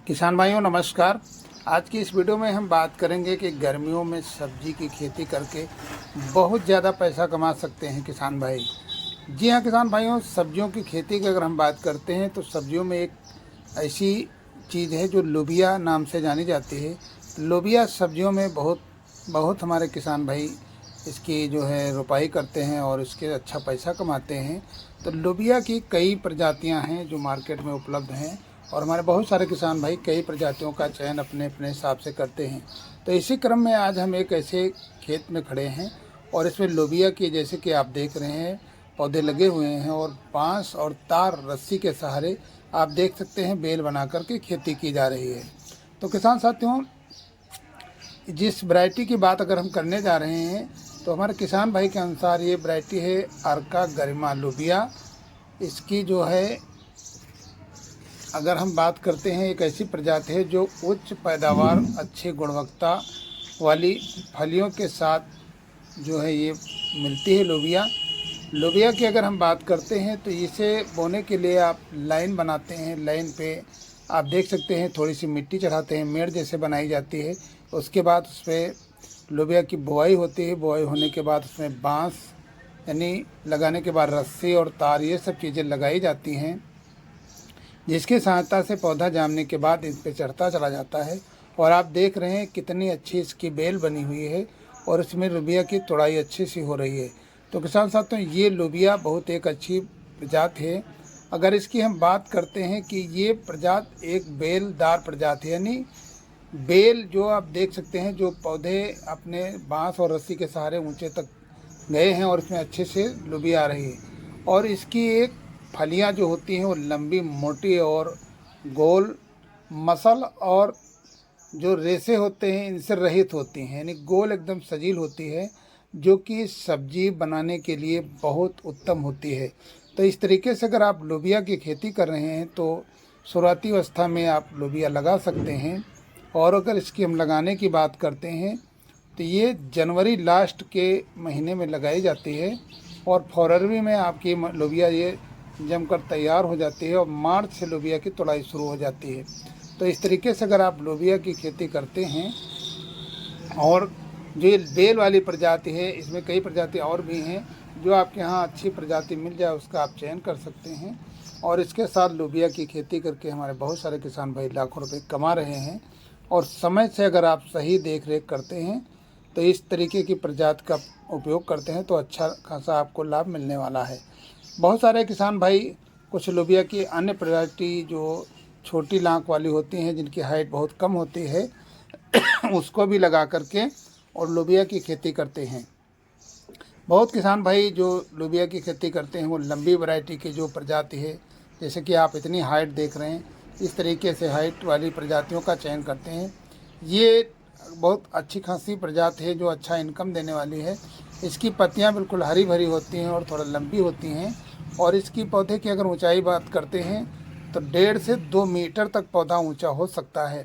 किसान भाइयों नमस्कार। आज की इस वीडियो में हम बात करेंगे कि गर्मियों में सब्जी की खेती करके बहुत ज़्यादा पैसा कमा सकते हैं किसान भाई। जी हाँ किसान भाइयों, सब्जियों की खेती की अगर हम बात करते हैं तो सब्जियों में एक ऐसी चीज़ है जो लोबिया नाम से जानी जाती है। लोबिया सब्जियों में बहुत बहुत हमारे किसान भाई इसकी जो है रोपाई करते हैं और इसके अच्छा पैसा कमाते हैं। तो लोबिया की कई प्रजातियां हैं जो मार्केट में उपलब्ध हैं और हमारे बहुत सारे किसान भाई कई प्रजातियों का चयन अपने अपने हिसाब से करते हैं। तो इसी क्रम में आज हम एक ऐसे खेत में खड़े हैं और इसमें लोबिया की, जैसे कि आप देख रहे हैं, पौधे लगे हुए हैं और बांस और तार रस्सी के सहारे आप देख सकते हैं बेल बना करके खेती की जा रही है। तो किसान साथियों, जिस वैरायटी की बात अगर हम करने जा रहे हैं तो हमारे किसान भाई के अनुसार ये वैरायटी है अर्का गरिमा लोबिया। इसकी जो है अगर हम बात करते हैं, एक ऐसी प्रजाति है जो उच्च पैदावार, अच्छी गुणवत्ता वाली फलियों के साथ जो है ये मिलती है लोबिया। लोबिया की अगर हम बात करते हैं तो इसे बोने के लिए आप लाइन बनाते हैं। लाइन पे आप देख सकते हैं थोड़ी सी मिट्टी चढ़ाते हैं, मेड़ जैसे बनाई जाती है। उसके बाद उस पर लोबिया की बुआई होती है। बुआई होने के बाद उसमें बांस यानी लगाने के बाद रस्सी और तार, ये सब चीज़ें लगाई जाती हैं, जिसकी सहायता से पौधा जामने के बाद इस पर चढ़ता चला जाता है। और आप देख रहे हैं कितनी अच्छी इसकी बेल बनी हुई है और इसमें लोबिया की तोड़ाई अच्छी सी हो रही है। तो किसान साथियों, ये लोबिया बहुत एक अच्छी प्रजाति है। अगर इसकी हम बात करते हैं कि ये प्रजाति एक बेलदार प्रजाति है, यानी बेल जो आप देख सकते हैं, जो पौधे अपने बांस और रस्सी के सहारे ऊंचे तक गए हैं और इसमें अच्छे से लोबिया आ रही है। और इसकी एक फलियां जो होती हैं वो लंबी, मोटी और गोल, मसल और जो रेशे होते हैं इनसे रहित होती हैं, यानी गोल एकदम सजील होती है, जो कि सब्जी बनाने के लिए बहुत उत्तम होती है। तो इस तरीके से अगर आप लोबिया की खेती कर रहे हैं तो शुरुआती अवस्था में आप लोबिया लगा सकते हैं। और अगर इसकी हम लगाने की बात करते हैं तो ये जनवरी लास्ट के महीने में लगाई जाती है और फरवरी में आपकी लोबिया ये जमकर तैयार हो जाती है और मार्च से लोबिया की तुड़ाई शुरू हो जाती है। तो इस तरीके से अगर आप लोबिया की खेती करते हैं, और जो ये बेल वाली प्रजाति है, इसमें कई प्रजाति और भी हैं, जो आपके यहाँ अच्छी प्रजाति मिल जाए उसका आप चयन कर सकते हैं। और इसके साथ लोबिया की खेती करके हमारे बहुत सारे किसान भाई लाखों रुपए कमा रहे हैं। और समय से अगर आप सही देख रेख करते हैं तो इस तरीके की प्रजाति का उपयोग करते हैं तो अच्छा खासा आपको लाभ मिलने वाला है। बहुत सारे किसान भाई कुछ लोबिया की अन्य प्रजाति जो छोटी लांक वाली होती हैं, जिनकी हाइट बहुत कम होती है उसको भी लगा करके और लोबिया की खेती करते हैं। बहुत किसान भाई जो लोबिया की खेती करते हैं वो लंबी वैरायटी की जो प्रजाति है, जैसे कि आप इतनी हाइट देख रहे हैं, इस तरीके से हाइट वाली प्रजातियों का चयन करते हैं। ये बहुत अच्छी खासी प्रजाति है जो अच्छा इनकम देने वाली है। इसकी पत्तियां बिल्कुल हरी भरी होती हैं और थोड़ा लंबी होती हैं। और इसकी पौधे की अगर ऊंचाई बात करते हैं तो 1.5 से 2 मीटर तक पौधा ऊंचा हो सकता है।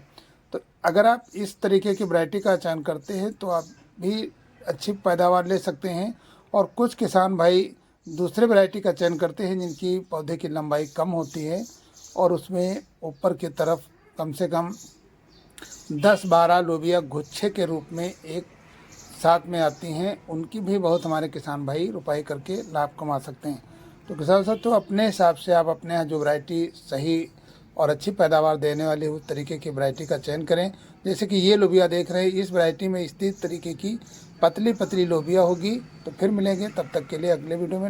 तो अगर आप इस तरीके की वैरायटी का चयन करते हैं तो आप भी अच्छी पैदावार ले सकते हैं। और कुछ किसान भाई दूसरे वैरायटी का चयन करते हैं जिनकी पौधे की लंबाई कम होती है और उसमें ऊपर की तरफ कम से कम 10-12 लोबिया गुच्छे के रूप में एक साथ में आती हैं। उनकी भी बहुत हमारे किसान भाई रुपाई करके लाभ कमा सकते हैं। तो किसान साहब, तो अपने हिसाब से आप अपने यहाँ जो वैरायटी सही और अच्छी पैदावार देने वाली उस तरीके की वैरायटी का चयन करें। जैसे कि ये लोबिया देख रहे हैं, इस वैरायटी में इस तरीके की पतली पतली लोबिया होगी। तो फिर मिलेंगे, तब तक के लिए अगले वीडियो में।